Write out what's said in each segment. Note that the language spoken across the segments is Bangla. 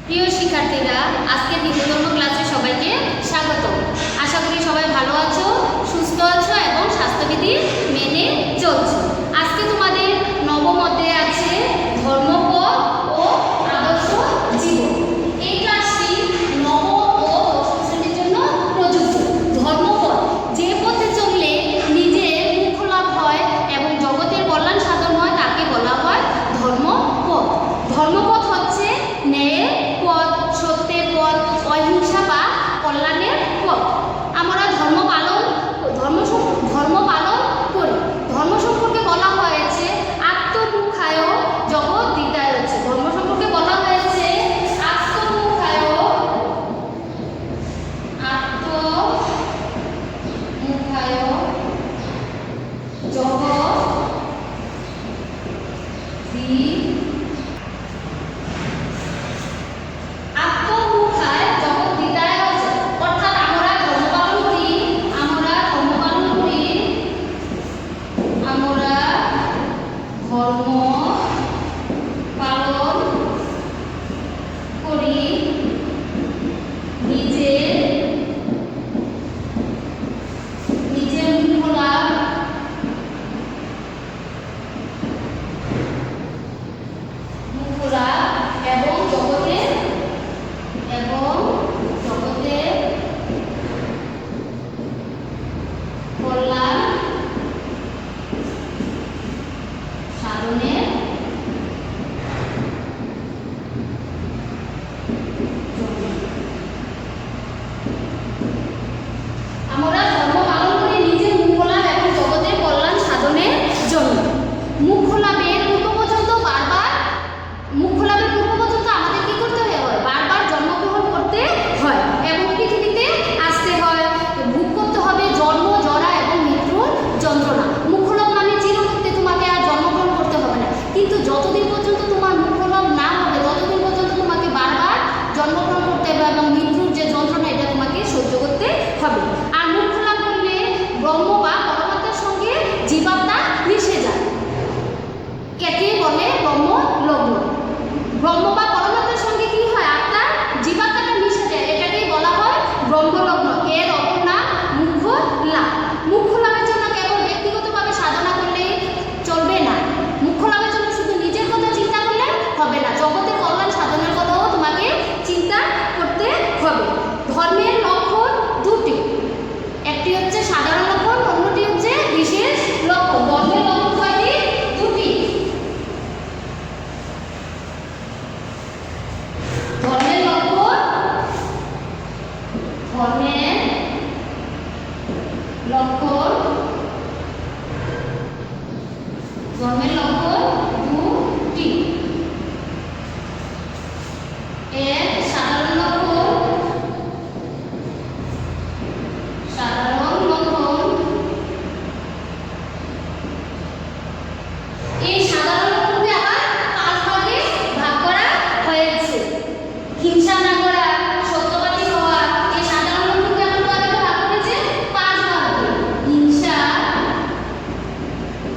প্রিয় শিক্ষার্থীরা, আজকে হিন্দুধর্ম ক্লাসে সবাইকে স্বাগত। আশা করি সবাই ভালো আছো, সুস্থ আছো এবং স্বাস্থ্যবিধি মেনে চলছো। আজকে তোমাদের নবম অধ্যায়ে আছে ধর্মপদ ও আদর্শ জীবন। এই ক্লাসটি নবম ও দশম শ্রেণীর জন্য প্রযোজ্য। ধর্মপদ, যে পথে চললে নিজে মুখ্য লাভ হয় এবং জগতের কল্যাণ সাধন হয় তাকে বলা হয় ধর্মপদ। ধর্মপদ হচ্ছে ন্যায়ের পথ, সত্যের পথ, অহিংসা বা কল্যাণের পথ। আমরা ধর্ম পালন করি। ধর্ম সম্পর্কে বলা হয়েছে আত্মমুখায় জগৎ দ্বিতায় হচ্ছে। ধর্ম সম্পর্কে বলা হয়েছে আত্মমুখায় জগৎ কল্যাণ সাধনের আমরা ধর্ম পালন করি নিজের মুখ্য লাভ এবং জগতের কল্যাণ সাধনের জন্য। মুখ্য লাভের পূর্ব পর্যন্ত আমাদের কি করতে হয়? বারবার জন্মগ্রহণ করতে হয় এবং পৃথিবীতে আসতে হয়, ভোগ করতে হবে জন্ম, জরা এবং মৃত্যুর যন্ত্রণা। মুখ্য লাভ মানে চিরমুক্তি, তোমাকে আর জন্মগ্রহণ করতে হবে না। কিন্তু যতদিন পর্যন্ত তোমার মুখ্য লাভ না হবে ততদিন পর্যন্ত তোমাকে বারবার জন্মগ্রহণ করতে হবে এবং মৃত্যুর যে যন্ত্রণা এটা তোমাকে সহ্য করতে হবে। আর মুখ্য লাভ করলে ব্রহ্ম বা পরমাত্মার সঙ্গে জীবাত্মা মিশে যায়। একে বলে ব্রহ্ম লগ্ন। ব্রহ্ম বা পরমাত্মার সঙ্গে কি হয়? আত্মার জীবাত্মাটা মিশে যায়, এটাকেই বলা হয় ব্রহ্মলগ্ন। এর অপর নাম মুখ্য লাভ। মুখ্য লাভের জন্য কেবল ব্যক্তিগতভাবে সাধনা করলেই চলবে না। মুখ্য লাভের জন্য শুধু নিজের কথা চিন্তা করলে হবে না, জগতের কল্যাণ সাধনের কথাও তোমাকে চিন্তা করতে হবে। ধর্মের লক্ষণ দুটি, একটি হচ্ছে সাধারণ লক্ষণ, অন্যটি হচ্ছে বিশেষ লক্ষণ। ধর্মের লক্ষণ কয়টি? দুটি। ধর্মের লক্ষণ দুটি। এর সাধারণ লক্ষণ এই সাধারণ লক্ষণকে আবার 5 ভাগে ভাগ করা হয়েছে। হিংসা না করা, সত্যবাদী হওয়া, এই সাধারণ লক্ষণকে আবার কয়ভাগে ভাগ করেছে? 5 ভাগে।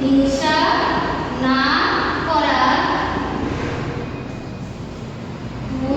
হিংসা না করা, 2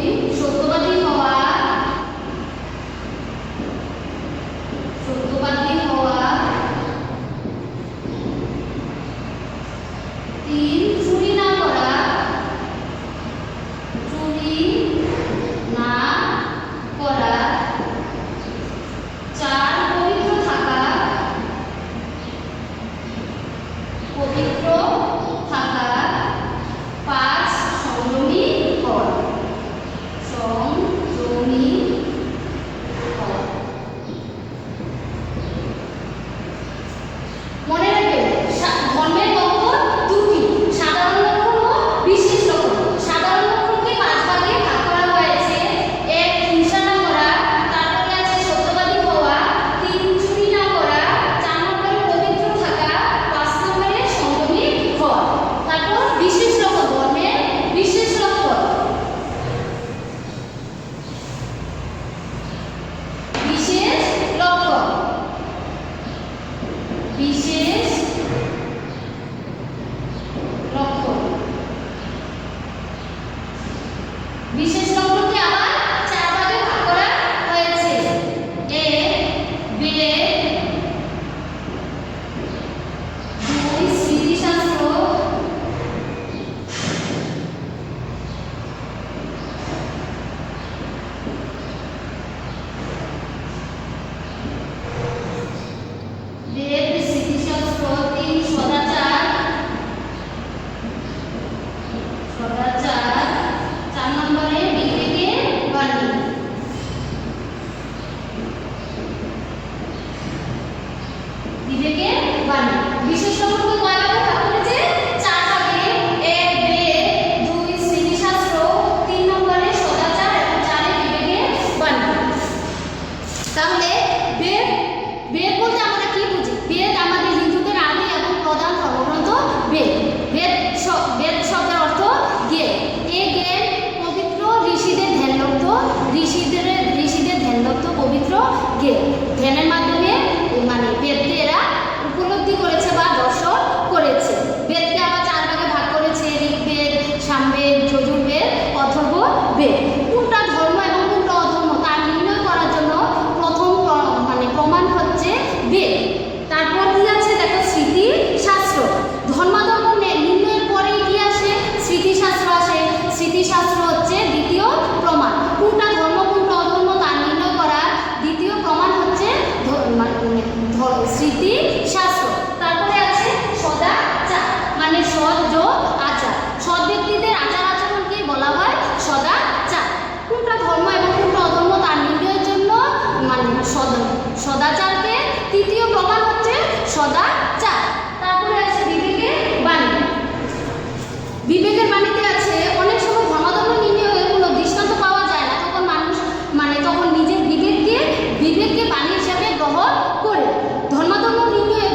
ঋষিদের ধ্যানদত্ত পবিত্র জ্ঞান, ধ্যানের মাধ্যমে মানে বেদকে এরা উপলব্ধি করেছে বা দর্শন করেছে। বেদকে আবার 4 ভাগে ভাগ করেছে, ঋগ্বেদ, সামবেদ, যজুর্বেদ, অথর্ববেদ। কোনটা ধর্ম এবং কোনটা অধর্ম তা নির্ণয় করার জন্য প্রথম মানে প্রমাণ হচ্ছে বেদ। তারপর কি আছে দেখো স্মৃতিশাস্ত্র। ধর্মাধর্ম নির্ণয়ের পরেই কি আসে? স্মৃতিশাস্ত্র আসে। স্মৃতিশাস্ত্র হচ্ছে দ্বিতীয় প্রমাণ। কোনটা ধর্ম কোনটা অধর্ম তা নির্ণয় করার দ্বিতীয় প্রমাণ হচ্ছে স্মৃতিশাস্ত্র। তারপরে আছে সদাচার, মানে সৎ যোগ আচার। সৎ ব্যক্তিদের আচার আচরণকে বলা হয় সদাচার। কোনটা ধর্ম এবং কোনটা অধর্ম তা নির্ণয়ের জন্য মানে সদাচারকে তৃতীয় প্রমাণ হচ্ছে সদাচার। তারপরে আছে বিবেকের বাণী। বিবেকের বাণীতে আছে অনেক সময় ধর্মাধর্ম নির্ণয়ের কোনো দৃষ্টান্ত পাওয়া যায় না, তখন মানুষ মানে তখন নিজের বিবেককে বাণী হিসাবে গ্রহণ করে। ধর্মাধর্ম নির্ণয়ে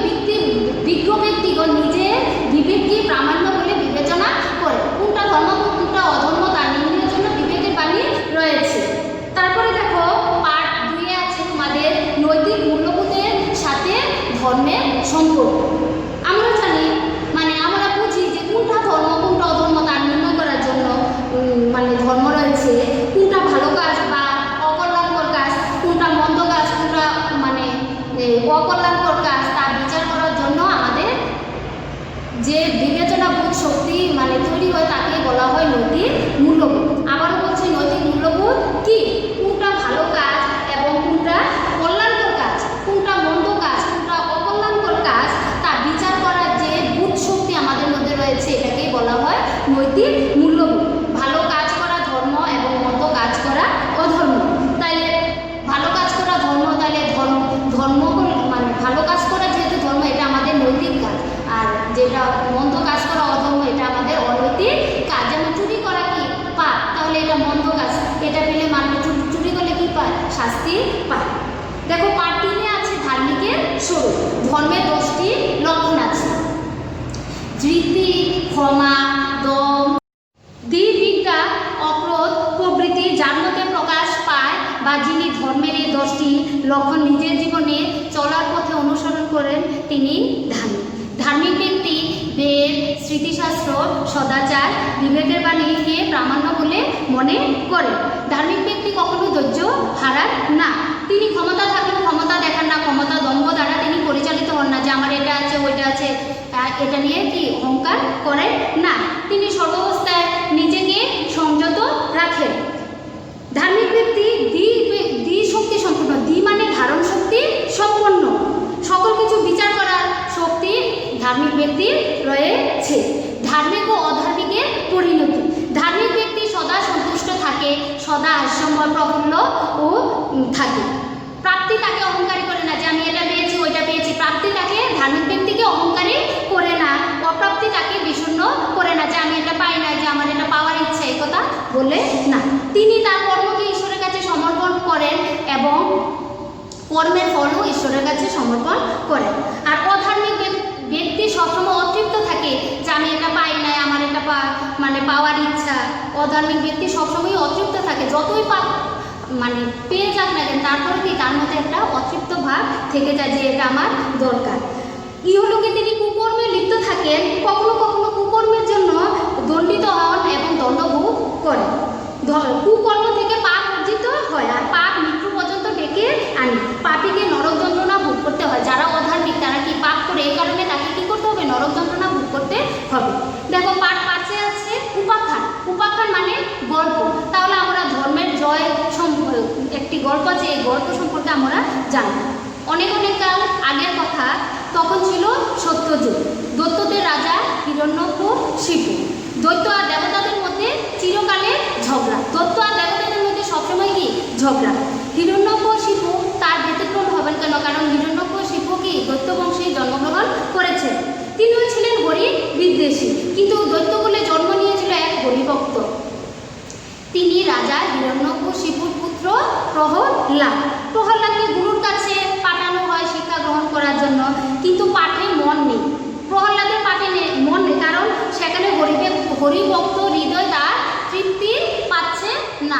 বিজ্ঞ ব্যক্তিগণ নিজের বিবেককে প্রামাণ্য বলে বিবেচনা করে। কোনটা ধর্ম কোনটা অধর্ম তা নির্ণয়ের জন্য বিবেকের বাণী রয়েছে। তারপরে দেখো পার্ট 2 এ আছে তোমাদের নৈতিক মূল্যবোধের সাথে ধর্মের সম্পর্ক। আমরা জানি মানে আমরা বুঝি যে কোনটা ধর্ম কোনটা অধর্ম তা নির্ণয় করার জন্য মানে ধর্ম রয়েছে। কোনটা ভালো কাজ বা অকল্যাণকর কাজ, কোনটা মন্দ কাজ, কোনটা মানে অকল্যাণকর কাজ তা বিচার করার জন্য আমাদের যে বিবেচনাবোধ শক্তি মানে তৈরি হয় তাকে বলা হয় নৈতিক মূল্যবোধ। আবারও বলছি নৈতিক মূল্যবোধ কি? কোনটা ভালো কাজ এবং কোনটা কল্যাণকর কাজ, কোনটা মন্দ কাজ, কোনটা অকল্যাণকর কাজ তা বিচার করার যে বোধ শক্তি আমাদের মধ্যে রয়েছে এটাকেই বলা হয় নৈতিক মূল্যবোধ। ভালো কাজ করা ধর্ম এবং মন্দ কাজ করা অধর্ম। তাইলে ভালো কাজ করা ধর্ম, তাইলে ধর্ম মানে ভালো কাজ করা যেহেতু ধর্ম এটা আমাদের নৈতিক কাজ, আর যেটা মন্দ কাজ করা অধর্ম এটা আমাদের অনৈতিক কাজ। যেমন চুরি করা কি পাপ, তাহলে এটা মন্দ কাজ, এটা পেলে মানুষ চুরি করলে কি পায়? শাস্তি পায়। দেখো পার্ট 3 এ আছে ধার্মিকের স্বরূপ। ধর্মের 10টি লক্ষণ আছে: ধৃতি, ক্ষমা, দম, দ্বিবিদ্যা, অক্রোধ প্রভৃতি। যার মধ্যে প্রকাশ পায় বা যিনি ধর্মের এই 10টি লক্ষণ নিজের জীবনে চলার পথে অনুসরণ করেন তিনি ধার্মিক। ধার্মিক ব্যক্তি বেদ, স্মৃতিশাস্ত্র, সদাচার, বিবেকের বাণীকে প্রামাণ্য বলে মনে করে। ধার্মিক ব্যক্তি কখনো ধৈর্য হারান না। তিনি ক্ষমতা থাকলেও ক্ষমতা দেখান না, ক্ষমতা দম্ভ দ্বারা তিনি পরিচালিত হন না যে আমার এটা আছে ওইটা আছে এটা নিয়ে কি অহংকার করেন না। তিনি সর্বাবস্থায় নিজেকে সংযত রাখেন। ধার্মিক ব্যক্তি দ্বি শক্তি সম্পন্ন। দ্বি মানে ধারণ শক্তি সম্পন্ন। সকল কিছু বিচার করার শক্তি ধার্মিক ব্যক্তির রয়েছে। ধার্মিক ও অধার্মিকের পরিণতি। ধার্মিক ব্যক্তি সদা সন্তুষ্ট থাকে, সদা হাস্যময় প্রফুল্ল ও থাকে। প্রাপ্তি তাকে অহংকারী করে না যে আমি এটা পেয়েছি ওইটা পেয়েছি। প্রাপ্তি তাকে ধার্মিক ব্যক্তিকে অহংকারী করে না। অপ্রাপ্তি তাকে বিষণ্ণ করে না যে আমি এটা পাই না, যে আমার এটা পাওয়ার ইচ্ছা, এই কথা বলে না। তিনি তার কর্মকে ঈশ্বরের কাছে সমর্পণ করেন এবং কর্মের ফলও ঈশ্বরের কাছে সমর্পণ করেন। আর অধার্মিক ব্যক্তি সবসময় অতৃপ্ত থাকে যে আমি এটা পাই না, আমার এটা মানে পাওয়ার ইচ্ছা। অধার্মিক ব্যক্তি সবসময় অতৃপ্ত থাকে, যতই মানে পেয়ে যাক না কেন তারপরে কি তার মধ্যে একটা অতৃপ্ত ভাব থেকে যায় যে এটা আমার দরকার। ইহলোকে তিনি কুকর্মে লিপ্ত থাকেন, কখনো কখনো কুকর্মের জন্য দণ্ডিত হন এবং দণ্ডভোগ করেন। কুকর্ম থেকে পাপ অর্জিত হয় আর পাপ মৃত্যু পর্যন্ত ডেকে আনে। পাপীকে নরক যন্ত্রণা ভোগ করতে হয়। যারা অধার্মিক তারা কি পাপ করে, এই কারণে তাকে কি করতে হবে? নরক যন্ত্রণা ভোগ করতে হবে। দেখো পার্ট 5 এ আছে উপাখ্যান। উপাখ্যান মানে গল্প। তাহলে আমরা ধর্মের জয় একটি গল্প আছে, এই গল্প সম্পর্কে আমরা জানি। অনেক কাল আগের কথা, তখন ছিল সত্যযুগ। দৈত্যদের রাজা হিরণ্যকশিপু। দৈত্য আর দেবতাদের মধ্যে চিরকালের ঝগড়া। দৈত্য আর দেবতাদের মধ্যে সবসময় কি ঝগড়া। হিরণ্যকশিপু তার ব্যতিক্রম হবেন কেন? কারণ হিরণ্যকশিপু কি দৈত্য বংশে জন্মগ্রহণ করেছেন। তিনিও ছিলেন হরি বিদ্বেষী, কিন্তু দৈত্যকুলে জন্ম নিয়েছিল এক হরিভক্ত। তিনি রাজা হিরণ্যকশিপুর পুত্র প্রহ্লাদ। প্রহ্লাদকে গুরুর কাছে পাঠানো হয় শিক্ষা গ্রহণ করার জন্য, কিন্তু পাঠে মন নেই। প্রহ্লাদের পাঠে মন নেই কারণ সেখানে হরিভক্ত হৃদয় তার তৃপ্তি পাচ্ছে না।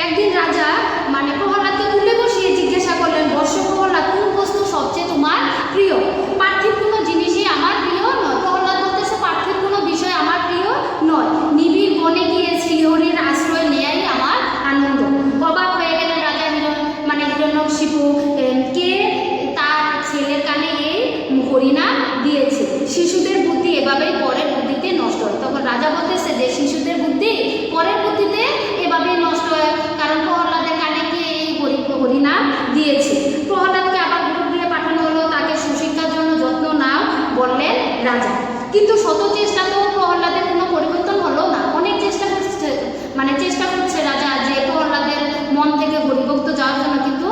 একদিন রাজা মানে প্রহ্লাদকে কুলে বসিয়ে জিজ্ঞাসা করলেন, বর্ষ প্রহ্লাদ, কোন বস্তু সবচেয়ে তোমার প্রিয়? পার্থিব কোনো জিনিসই আমার প্রিয় নয়। প্রহ্লাদ বলতেছে, পার্থিব কোনো বিষয় আমার প্রিয় নয়, নিবিড় বনে গিয়ে শ্রীহরির আশ্রয় নেয়াই আমার আনন্দ। অবাক হয়ে গেলেন রাজা হিরণ্যকশিপু, কে তার ছেলের কানে এই হরিনাম দিয়েছে। শিশুদের বুদ্ধি এভাবেই পরের বুদ্ধিতে নষ্ট হয়। তখন রাজা বলতেছে যে শিশুদের বুদ্ধি পরের বুদ্ধিতে এভাবেই নষ্ট হয়, কারণ প্রহ্লাদের কানে কে এই হরিনাম দিয়েছে। প্রহ্লাদকে আবার গুরুগৃহে পাঠানো হলো, তাকে সুশিক্ষার জন্য যত্ন নাও বললেন রাজা। কিন্তু শত চেষ্টাতেও প্রহ্লাদের কোনো পরিবর্তন হলো না। অনেক চেষ্টা করছে রাজা যে প্রহ্লাদের মন থেকে হরিভক্ত যাওয়ার জন্য, কিন্তু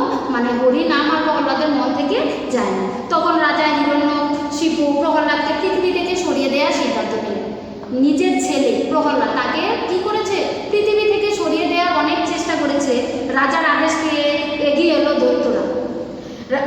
হরিনাম আর প্রহ্লাদের মন থেকে যায় না। তখন রাজা হিরণ্যকশিপু প্রহ্লাদকে পৃথিবী থেকে সরিয়ে দেওয়ার সিদ্ধান্ত নিলেন। নিজের ছেলে প্রহ্লাদ, তাকে কি করেছে? পৃথিবী থেকে সরিয়ে দেওয়ার অনেক চেষ্টা করেছে। রাজার আদেশ পেয়ে এগিয়ে এলো দৈত্যরা।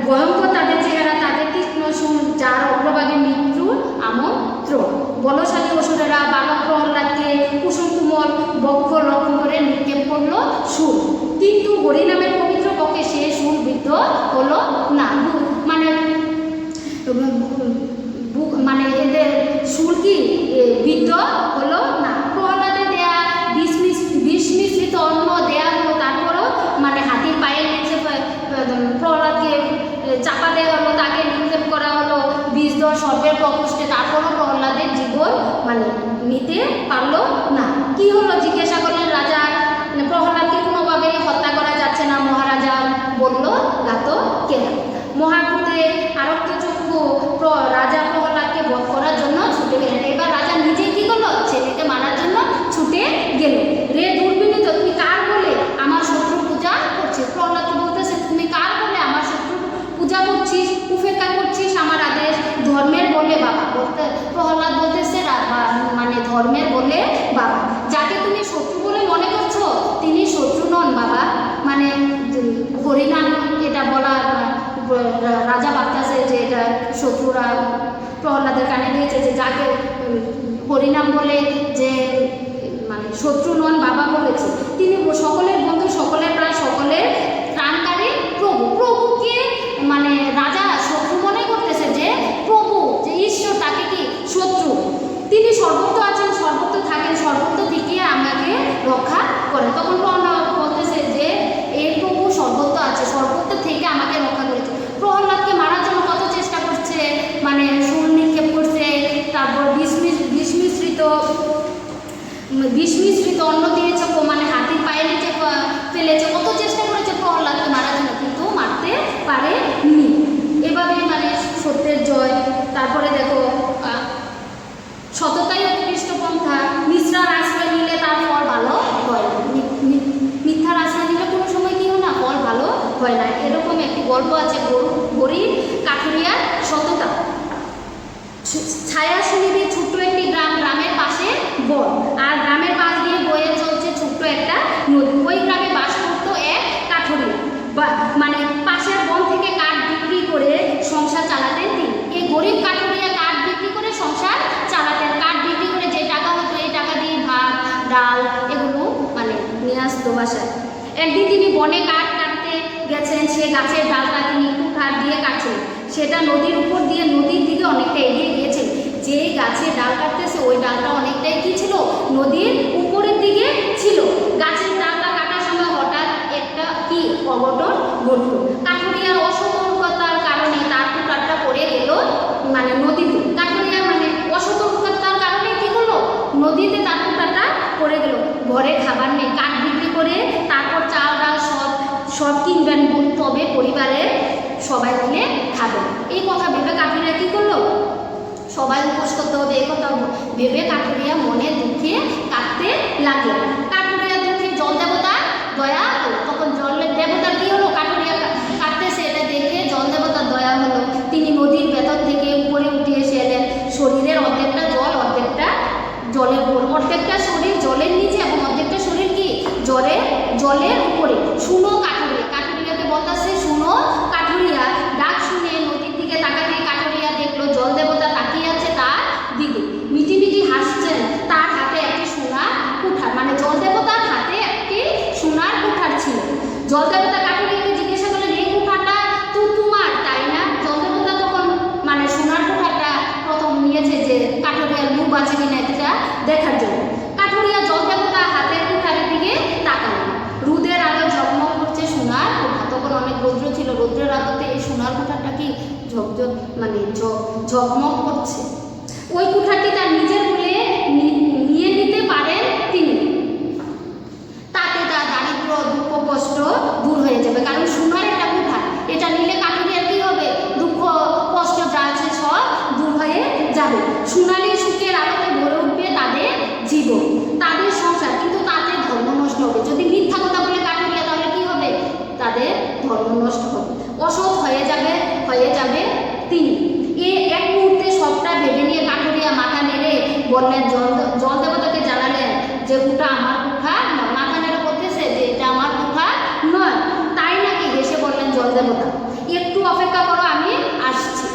ভয়ঙ্কর তাদের চেহারা, তাদের তীক্ষ্ণ সুর, যার অগ্রভাগে মৃত্যুর আমন্ত্রণ। বলশালী অসুরেরা বালক প্রহ্লাদকে কুসুম কোমল বক্ষ লক্ষ্য করে নিক্ষেপ করলো সুর, কিন্তু হরিনামের পবিত্র পক্ষে সে সুর বিদ্ধ হলো না। এদের সুর কি বিদ্ধ হলো না। প্রহ্লাদের দেয়া বিষ মিশ্রিত অন্ন দেয়া হলো, তারপরও হাতির পায়ের নিচে প্রহ্লাদকে চাপা দেওয়া হলো, তাকে নিক্ষেপ করা হলো বিষধর সর্পের প্রকোষ্ঠে, তারপরও প্রহ্লাদের জীবন নিতে পারলো না। কি হলো জিজ্ঞাসা করলেন রাজা। প্রহ্লাদকে কোনোভাবেই হত্যা করা যাচ্ছে না। মহারাজা বলল, গাত কেনা। মহাভূতে আরক্ত চক্ষু রাজা প্রহ্লাদকে বধ করার জন্য ছুটে গেলেন। এবার রাজা নিজেই কি করলো? ছেলেকে মারার জন্য ছুটে গেল। রে দুর্বিনীত, তুমি কার বলে আমার শত্রু পূজা করছিস? প্রহ্লাদকে বলতেছে, তুমি কার বলে আমার শত্রু পূজা করছিস, উপেক্ষা করছিস আমার আদেশ? ধর্মের বলে বাবা। প্রহ্লাদ বলতেছে ধর্মের বলে বাবা। যাকে তুমি শত্রু বলে মনে করছো তিনি শত্রু নন বাবা। হরিনাম এটা বলা রাজা ভাবতেছে যে এটা শত্রুরা প্রহ্লাদের কানে দিয়েছে, যে যাকে হরিনাম বলে যে শত্রু নন বাবা বলেছে, তিনি সকলের বন্ধু, সকলের প্রাণ, সকলের ত্রাণকারী প্রভু। প্রভুকে রাজা শত্রু মনে করতেছে, যে প্রভু যে ঈশ্বর তাকে কি শত্রু? তিনি সর্বত্র আছেন, সর্বত্র থাকেন, সর্বত্র থেকে আমাকে রক্ষা করেন। তখন প্রহ্লাদ বলতেছে যে এই প্রভু সর্বত্র আছে, সর্বত্র থেকে আমাকে রক্ষা করেছে। প্রহ্লাদকে মারার জন্য কত চেষ্টা করছে, সুর নিক্ষেপ করছে, তারপর বিষ মিশ্রিত অন্ন দিয়েছে, হাতির পায়ের নিচে ফেলেছে, কত চেষ্টা করেছে প্রহ্লাদকে মারার জন্য, কিন্তু মারতে পারেনি। এভাবে সত্যের জয়। তারপরে দেখো সততাই উৎকৃষ্ট পন্থা। মিথ্যার আশ্রয় নিলে তার ফল ভালো হয় না। মিথ্যার আশ্রয় নিলে কোনো সময় কি হয় না, ফল ভালো হয় না। এরকম একটি গল্প আছে, গরিব কাঠুরিয়ার সততা। ছায়া সুনিধি ছোট্ট একটি গ্রাম, গ্রামের পাশে বন, আর গ্রামের পাশ দিয়ে বয়ে চলছে ছোট্ট একটা নদী। ওই গ্রামে বাস করতো এক কাঠুরিয়া, পাশের বন থেকে কাঠ বিক্রি করে সংসার চালাতেন তিনি। এই গরিব কাঠুরিয়া কাঠ বিক্রি করে সংসার চালাতেন। কাঠ বিক্রি করে যে টাকা হতো, এই টাকা দিয়ে ভাত, ডাল এগুলো নিয়ে আসতো বাসায়। একদিন তিনি বনে কাঠ কাটতে গেছেন, সে গাছের ডালটা তিনি কুঠার দিয়ে কাটছেন। সেটা নদীর উপর দিয়ে নদীর দিকে অনেকটা এগিয়ে গিয়েছে। যে গাছের ডাল কাটতেছে ওই ডালটা অনেকটাই কি ছিল, নদীর উপরের দিকে ছিল। গাছের ডালটা কাটার সময় হঠাৎ একটা কি অঘটন ঘটল। কাঠুরিয়ার অসতর্কতার কারণে তার কুঠারটা পড়ে গেল নদীতে। কাঠুরিয়ার অসতর্কতার কারণে কি করলো, নদীতে তার কুঠারটা পড়ে গেল। ঘরে খাবার নেই, কাঠ বিক্রি করে তারপর চাল ডাল সব কিনবেন, তবে পরিবারের সবাই মিলে খাবেন। এই কথা ভেবে কাঠুরিয়া কি করলো, সবাই উপোস করতে হবে এই কথা ভেবে কাঠুরিয়া মনে দুঃখে কাঁদতে লাগলো। কাঠুরিয়া দুঃখে জল দেবতা দয়া হলো। তখন জলের দেবতার কি হলো, কাঠুরিয়া কাঁদতেছে এটা দেখে জল দেবতার দয়া হলো। তিনি নদীর ভেতর থেকে উপরে উঠে এসে এলেন। শরীরের অর্ধেকটা জল, অর্ধেকটা জলের উপর, অর্ধেকটা শরীর জলের নিচে এবং অর্ধেকটা শরীর কি জলের উপরে। শুনো কাঠুরিয়া, কাঠুরিয়াকে বলতেছে শুনো কাঠুরিয়া। ডাক শুনে নদীর দিকে তাকাতে কাঠুরিয়া দেখলো জল দেবতা তাকিয়ে আছে তার দিকে, মিটিমিটি হাসছেন। তার হাতে একটি সোনার কুঠার, জল দেবতার হাতে একটি সোনার কুঠার জল দেবতা কাঠুরিয়াকে জিজ্ঞাসা করলেন এই কুঠারটা তো তোমার তাই না? জল দেবতা তখন মানে সোনার কুঠারটা প্রথম নিয়েছে যে কাঠুরিয়ার মুখ আছে কিনা এটা দেখার জন্য। কাঠুরিয়া জল দেবতা হাতের কুঠারের দিকে তাকালো। রোদের আলো ঝকমক করছে সোনার কুঠা, তখন অনেক রৌদ্র ছিল, রৌদ্রের আলোতে এই সোনার কুঠারটা কি ঝকঝক মানে ঝকমক করছে। ওই কুঠারটি তার নিজের বলে নিয়ে নিতে পারেন তিনি, তাতে তার দারিদ্র দুঃখ কষ্ট দূর হয়ে যাবে। কারণ সোনার একটা কুঠার, এটা নিলে কাঠুরিয়ার কি হবে, দুঃখ কষ্ট যা আছে সব দূর হয়ে যাবে। সোনালি সুখের আলোতে ভরে উঠবে তাদের জীবন, তাদের সংসার, কিন্তু তাদের ধর্ম নষ্ট হবে। যদি মিথ্যা কথা বলে কাঠুরিয়া তাহলে কি হবে, তাদের ধর্ম নষ্ট হবে, অসৎ হয়ে যাবে তিনি। এক মুহূর্তে সবটা ভেবে নিয়ে কাঠুরিয়া মাথা নেড়ে বললেন, জল দেবতাকে জানালেন যে ওটা আমার কুঠা নয়। মাথা নেড়ে বলতেছে যে এটা আমার কুঠা নয়। তাই নাকি? হেসে বললেন জল দেবতা, একটু অপেক্ষা করো, আমি আসছি।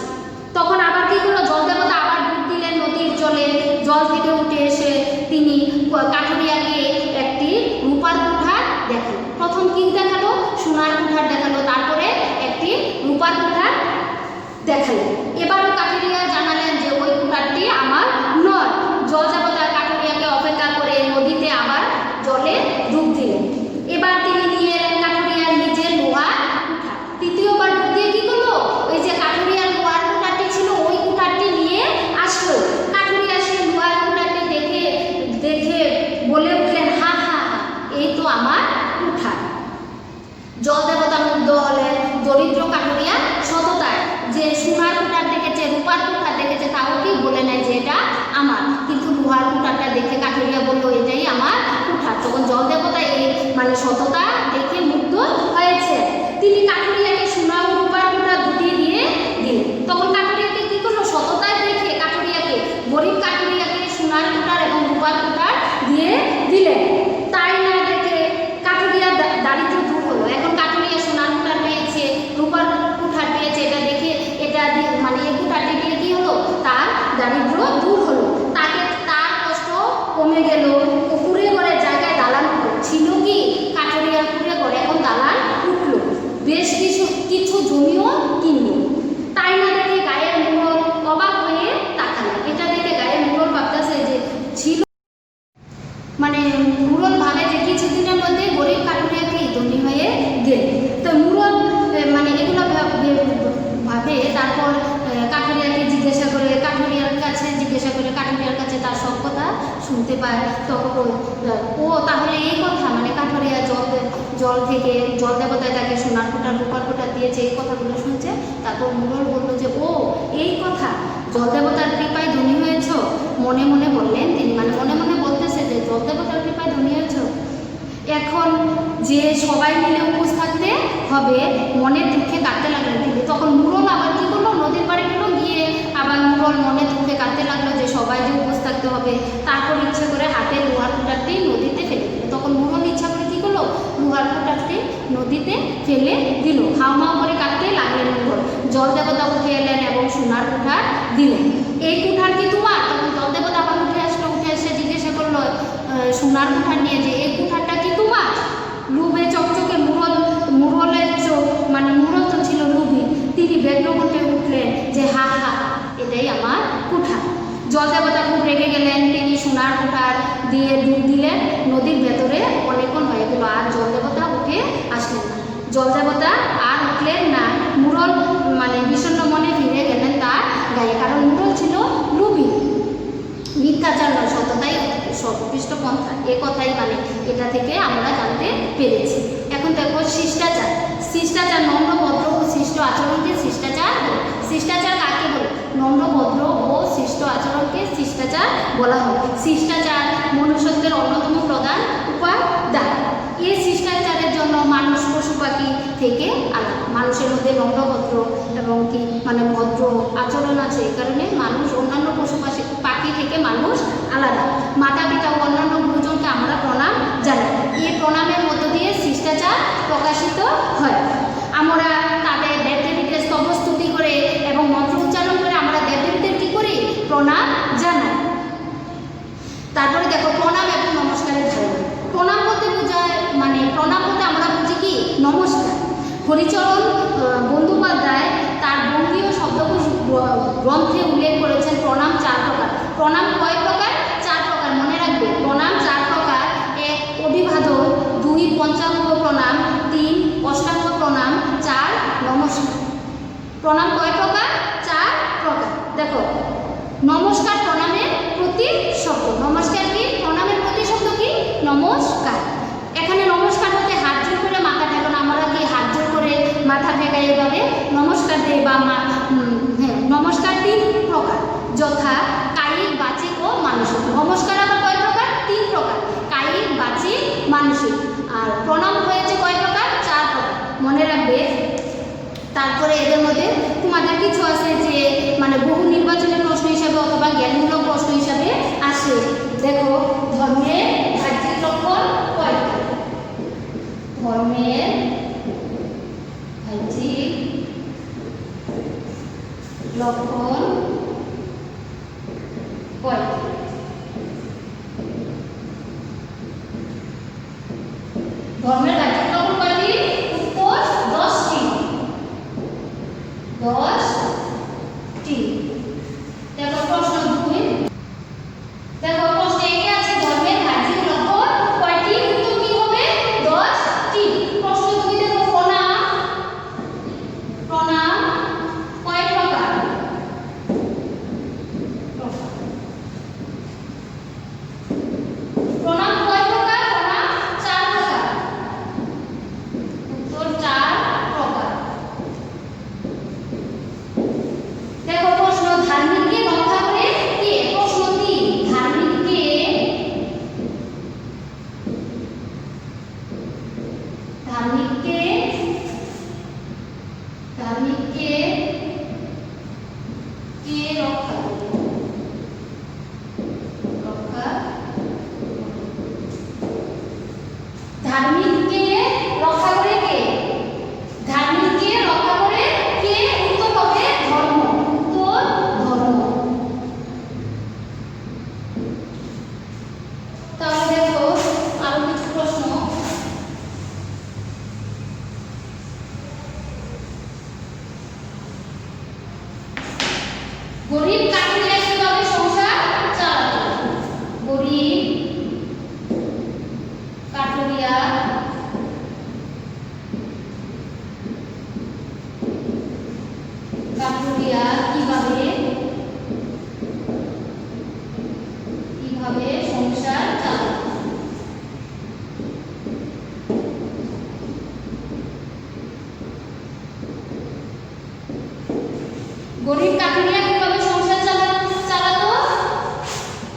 তখন আবার কি করলো, জল দেবতা আবার ডুব দিলেন নদীর জলে। জল থেকে উঠে এসে তিনি কাঠুরিয়াকে একটি রূপার কুঠার দেখালো। প্রথম কি দেখালো, সোনার কুঠার দেখালো, তারপরে একটি রূপার কুঠার দেখালেন। এবারও কাঠুরিয়া জানালেন যে ওই কুঠারটি আমার নয়। জল দেবতা কাঠুরিয়াকে অপেক্ষা করে নদীতে আবার জলে ডুব দিলেন। এবার তিনি নিয়ে এলেন কাঠুরিয়ার নিজের লোহার কুঠার। তৃতীয়বার ডুব দিয়ে কি করলো, ওই যে কাঠুরিয়ার লোহার কুঠারটি ছিল ওই কুঠারটি নিয়ে আসলো। কাঠুরিয়া সেই লোহার কুঠারটি দেখে বলে উঠলেন, হা হা হা, এই তো আমার কুঠার। জল দেবতা মুগ্ধ হলেন দরিদ্র কাঠুরিয়া সততায়, যে সোনার কুঠার দেখেছে, রূপার কুঠার দেখেছে, তাও কি বলে নেয় যে এটা আমার, কিন্তু লোহার কুঠারটা দেখে কাঠুরিয়া বললো এটাই আমার কুঠার। তখন জল দেবতা এই মানে সততা দেখে মুগ্ধ হয়েছে। তিনি কাঠুরিয়াকে সোনা ও রূপার কুঠার দুটি দিয়ে দিলেন। তখন কাঠুরিয়াকে কি করলো, সততায় দেখে কাঠুরিয়াকে, গরিব কাঠুরিয়াকে সোনার কুঠার এবং রূপার কুঠার দিয়ে দিলেন। তাই না দেখে কাঠুরিয়ার দারিদ্র দূর হলো। এখন কাঠুরিয়া সোনার কুঠার পেয়েছে, রূপার কুঠার পেয়েছে, এটা দেখে এটা মানে এই কুঠারটি দিয়ে কি হলো, তার দারিদ্র দূর হলো, তার কষ্ট কমে গেল। কুড়ে ঘরের জায়গায় দালান ছিল কি, কাঠুরিয়ার কুড়ে ঘরে এখন দালান উঠলো, বেশ কিছু জমিও কিনলো। তাই না দেখে গায়ের মোড়ল অবাক হয়ে তাকালো। এটা দেখে গায়ের মোড়ল ভাবতেছে যে ছিল মানে মুরল ভাবে যে কিছুদিনের মধ্যে গরিব কাঠুরিয়াকে ধনী হয়ে গেল। তো মুরল মানে এগুলো ভাবে, তারপর কাঠুরিয়াকে জিজ্ঞাসা করে, কাঠুরিয়ার কাছে তার সব কথা শুনতে পায়। তখন ও তাহলে এই কথা, মানে কাঠুরিয়া জল থেকে জল দেবতায় তাকে সোনার কুঠার রূপার কুঠার দিয়েছে, এই কথাগুলো শুনছে। তারপর মুরল বললো যে ও এই কথা, জল দেবতার কৃপায় ধনী হয়েছ। মনে মনে বললেন তিনি, মানে মনে মনে বলতেছে যে জল দেবতার কৃপায় ধনী হয়েছ, এখন যে সবাই মিলে উপোস থাকতে হবে, মনের দুঃখে কাঁদতে লাগলেন তিনি। তখন মুরল আবার কি করলো, নদীর পাড়ে গেল, গিয়ে আবার মুরল মনে দুঃখে কাঁদতে লাগলো যে সবাই যে উপোস থাকতে হবে। তারপর ইচ্ছে করে হাতে লোহার কুঠারটি নদীতে ফেলে দিল। তখন মুরল ইচ্ছা করে কি করলো, লোহার কুঠারটি নদীতে ফেলে দিল। হাউমাউ করে কাঁদতে লাগলেন মুরল। জল দেবতা উঠে এলেন এবং সোনার কুঠার দিলেন। এই কুঠার কি তোমার? তখন জল দেবতা আবার উঠে আসলো, উঠে এসে জিজ্ঞাসা করলো সোনার কুঠার নিয়ে যে এই কুঠারটা কি তোমার? লুভে চকচকে মুরলের চোখ, মানে মুরল তো ছিল লুভি, তিনি ব্যগ্র কণ্ঠে উঠলেন যে হা হা, এটাই আমার কুঠার। জল দেবতা খুব রেগে গেলেন, তিনি সোনার কুঠার দিয়ে ডুব দিলেন নদীর ভেতরে। অনেকক্ষণ হয়ে গেল, আর জল দেবতা উঠে আসলেন না। জল দেবতা আর উঠলেন না। মুরল মানে বিষণ্ণ মনে ফিরে গেলেন তার গায়ে, কারণ মুরল ছিল লুভি। মিথ্যাচার নয়, সততাই সর্বোৎকৃষ্ট পন্থা, এ কথাই মানে এটা থেকে আমরা জানতে পেরেছি। এখন দেখো শিষ্টাচার। শিষ্টাচার নম্র ভদ্র ও শিষ্ট আচরণকে শিষ্টাচার বলে। শিষ্টাচার কাকে বলে? নম্র ভদ্র ও শিষ্ট আচরণকে শিষ্টাচার বলা হয়। শিষ্টাচার মনুষ্যত্বের অন্যতম প্রধান উপাদান। এই শিষ্টাচারের জন্য মানুষ পশু পাখি থেকে আলাদা। মানুষের মধ্যে নম্র ভদ্র এবং কি মানে ভদ্র আচরণ আছে, এই কারণে মানুষ অন্যান্য পশু পাখি থেকে মানুষ আলাদা। মাতা পিতা ও অন্যান্য গুরুজনকে আমরা প্রণাম জানাই। এই প্রণামের মধ্য দিয়ে শিষ্টাচার প্রকাশিত হয়। আমরা তাদের দেবদেবীদের স্তবস্তুতি করে এবং মন্ত্র উচ্চারণ করে আমরা দেবদেবীদের কি করি? প্রণাম জানাই। তারপরে দেখো প্রণাম এবং নমস্কারের ধারণা। প্রণাম বলতে বোঝায়, মানে প্রণাম বলতে আমরা বুঝি কি হরিচরণ বন্দ্যোপাধ্যায় তার বঙ্গীয় শব্দকোষ গ্রন্থে উল্লেখ করেছেন প্রণাম 4 প্রকার। প্রণাম কয় প্রকার? 4 প্রকার, মনে রাখবে। প্রণাম 4 প্রকার। 1 অভিবাদন, 2 পঞ্চাঙ্গ প্রণাম, 3 অষ্টাঙ্গ প্রণাম, 4 নমস্কার। প্রণাম কয় প্রকার? 4 প্রকার। দেখো, নমস্কার প্রণামের প্রতিশব্দ। নমস্কার কি? প্রণামের প্রতিশব্দ কি? নমস্কার। এখানে নমস্কার বলতে হাত জোর করে মাথা ঠেকানো। আমরা কি হাত জোর করে মাথা ঠেকাই এভাবে নমস্কার দেই বা হ্যাঁ, নমস্কার 3 প্রকার, যথা কায়িক, বাচিক ও মানসিক। নমস্কার আবার কয় প্রকার? 3 প্রকার, কায়িক, বাচিক, মানসিক। আর প্রণাম হয়েছে কয় প্রকার? 4 প্রকার, মনে রাখবে। তারপরে এদের মধ্যে তোমাদের কিছু আছে যে মানে বহু নির্বাচনী প্রশ্ন হিসাবে অথবা জ্ঞানমূলক প্রশ্ন হিসাবে আসে। দেখো, ধর্মের বাহ্যিক লক্ষণ কয়টা? ধর্মের বাহ্যিক লক্ষণ কয়টা? ধর্মের বাহ্যিক লক্ষণ কয়টি? উত্তর 10টি। 10টি। দেখো প্রশ্ন 2। দেখো প্রশ্নে কি আছে? ধর্মের বাহ্যিক লক্ষণ কয়টি? উত্তর কি হবে? 10টি। প্রশ্ন 2 দেখো, প্রণাম। প্রণাম কয় প্রকার? প্রণাম কয় প্রকার? প্রণাম 4 প্রকার। উত্তর 4 প্রকার। দেখো প্রশ্ন, ধার্মিককে রক্ষা করে কে? প্রশ্ন 3, ধার্মিককে কে রক্ষা করে? ধার্মিককে রক্ষা করে কে? ধার্মিককে রক্ষা করে কে? উত্তর হবে ধর্ম। উত্তর ধর্ম। তাহলে দেখো আরো কিছু প্রশ্ন। গরিব কাঠুরিয়া কিভাবে সংসার চালাতো? গরিব কাঠুরিয়া কিভাবে সংসার চালাতো? গরিব কাঠুরিয়া কিভাবে সংসার চালাতো?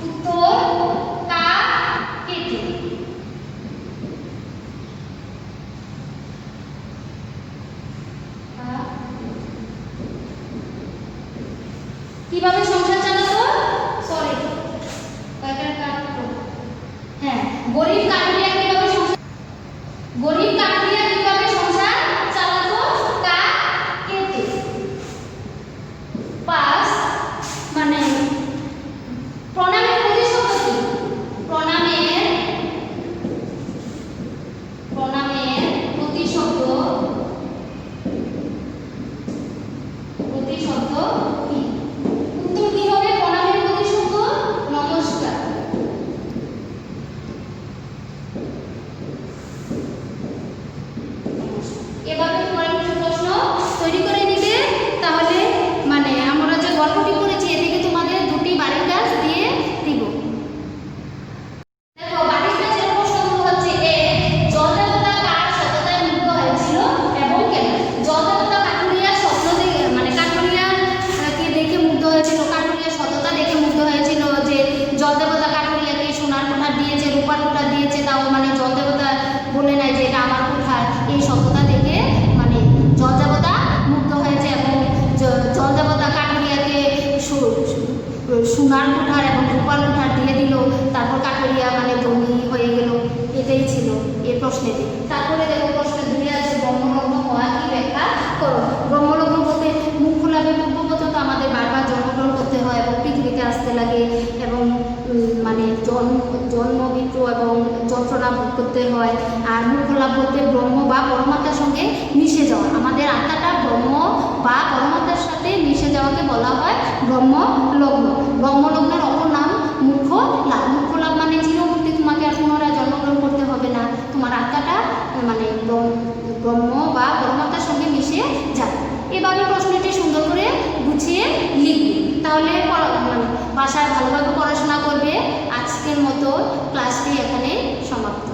উত্তর কাঠ কেটে। কিভাবে সংসার চালাতো? সরি, কয়টা কাটতো? হ্যাঁ, গরিব কাঠুরিয়া কিভাবে সংসার চালাতো? কাঠ কেটে। 5 মানে প্রণামের প্রতিশব্দ কি? প্রণামের প্রতিশব্দ কি? উত্তর কি হবে? প্রণামের প্রতিশব্দ নমস্কার। এভাবে তোমার কিছু প্রশ্ন তৈরি করে নিবে। তাহলে মানে আমরা যে গল্পটি করেছি এদিকে তোমাদের 2টি বাড়ির কাজ দিয়ে দিব। দেখো, বাড়ির কাজের প্রশ্নগুলো হচ্ছে: এ, জল দেবতা কার সততায় মুগ্ধ হয়েছিল এবং কেন? জল দেবতা কাঠুরিয়ার স্বপ্ন দেখে মানে কাঠুরিয়াকে দেখে মুগ্ধ হয়েছিল। কাঠুরিয়ার সততা দেখে মুগ্ধ হয়েছিল যে জল দেবতা কাঠুরিয়াকে সোনার কুঠার দিয়েছে, রূপার কুঠার দিয়েছে, তাও মানে জল দেবতা বলে নাই যে এটা আমার কুঠার। এই সততা দেখে মানে জল দেবতা মুগ্ধ হয়েছে এবং জল দেবতা কাঠুরিয়াকে সোনার কুঠার এবং রূপার কুঠার দিয়ে দিল। তারপর কাঠুরিয়া মানে ধনী হয়ে গেল। এটাই ছিল এই প্রশ্নেতে। তারপরে দেখো প্রশ্ন 2 আছে, ব্রহ্মলগ্ন হওয়া কি ব্যাখ্যা করো? ব্রহ্মলগ্ন বলতে মুখ্য লাভের পূর্ববর্তী আমাদের বারবার জন্মগ্রহণ করতে হয় এবং পৃথিবীতে আসতে লাগে এবং মানে জন্ম মৃত্যু এবং যন্ত্রণা ভোগ করতে হয়। আর মুখ্য লাভ বলতে ব্রহ্ম বা পরমাত্মার সঙ্গে মিশে যাওয়া, আমাদের আত্মাটা ব্রহ্ম বা পরমাত্মার সাথে মিশে যাওয়াকে বলা হয় ব্রহ্মলগ্ন। ব্রহ্মলগ্নের অপর নাম মুখ্য লাভ। মুখ্য লাভ মানে চিরমূর্তি, তোমাকে আর পুনরায় জন্মগ্রহণ করতে হবে না, তোমার আত্মাটা মানে ব্রহ্ম বা পরমাত্মার সঙ্গে মিশে যাবে। এভাবে প্রশ্নটি সুন্দর করে গুছিয়ে লিখবে, তাহলে মানে বাসায় ভালোভাবে পড়াশোনা করবে। আজকের মতো ক্লাসটি এখানে সমাপ্ত।